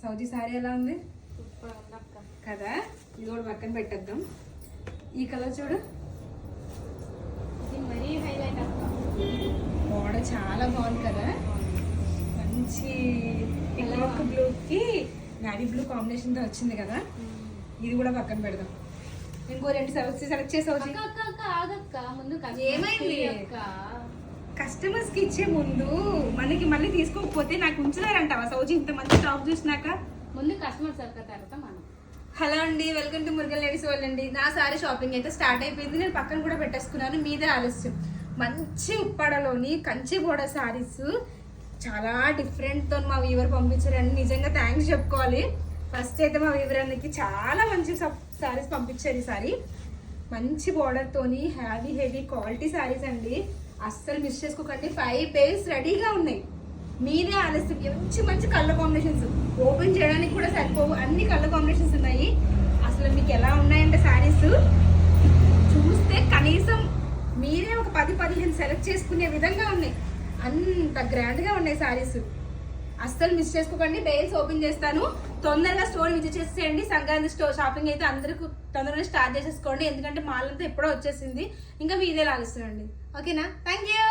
సౌజీ సారీ ఎలా ఉంది కదా? ఇది కూడా పక్కన పెట్టేద్దాం. ఈ కలర్ చూడు, మరీ హైలైట్ అక్క. మోడల్ చాలా బాగుంది కదా. మంచి పికాక్ బ్లూకి నావీ బ్లూ కాంబినేషన్ తో వచ్చింది కదా. ఇది కూడా పక్కన పెడదాం. ఇంకో 2 సెలెక్ట్ చేసావు. ఆగక్క, ముందు ఏమైంది అక్క? కస్టమర్స్ కి ఇచ్చే ముందు మనకి మళ్ళీ తీసుకోకపోతే నాకు ఉంచుతారంటావా సౌజీ? ఇంత మంచి టాప్ చూసినాక ముందు కస్టమర్స్ తర్వాత మనం. హలో అండి, వెల్కమ్ టు మురుగల్ లేడీస్ వరల్డ్ అండి. నా సారీ షాపింగ్ అయితే స్టార్ట్ అయిపోయింది. నేను పక్కన కూడా పెట్టేసుకున్నాను. మీదే ఆలస్యం. మంచి ఉప్పాడలోని కంచి బోర్డర్ సారీస్ చాలా డిఫరెంట్తో మా వీవర్ పంపించారండి. నిజంగా థ్యాంక్స్ చెప్పుకోవాలి. ఫస్ట్ అయితే మా వీవర్ అన్నకి చాలా మంచి సారీస్ పంపించారు. ఈ సారీ మంచి బోర్డర్తోని హెవీ క్వాలిటీ సారీస్ అండి. అస్సలు మిస్ చేసుకోకండి. 5 పేర్స్ రెడీగా ఉన్నాయి. మీదే ఆలస్యం. మంచి మంచి కలర్ కాంబినేషన్స్ ఓపెన్ చేయడానికి కూడా సరిపోవు, అన్ని కలర్ కాంబినేషన్స్ ఉన్నాయి. అసలు మీకు ఎలా ఉన్నాయంటే శారీస్ చూస్తే కనీసం మీరే ఒక 10-15 సెలెక్ట్ చేసుకునే విధంగా ఉన్నాయి. అంత గ్రాండ్గా ఉన్నాయి శారీస్. అస్సలు మిస్ చేసుకోకండి. బెయిల్స్ ఓపెన్ చేస్తాను. తొందరగా స్టోర్ విజిట్ చేసేయండి. సంక్రాంతి షాపింగ్ అయితే అందరికీ తొందరగా స్టార్ట్ చేసేసుకోండి. ఎందుకంటే మాల్ అంతా ఎప్పుడో వచ్చేసింది. ఇంకా మీదే లాగిస్తానండి. ఓకేనా? Thank you.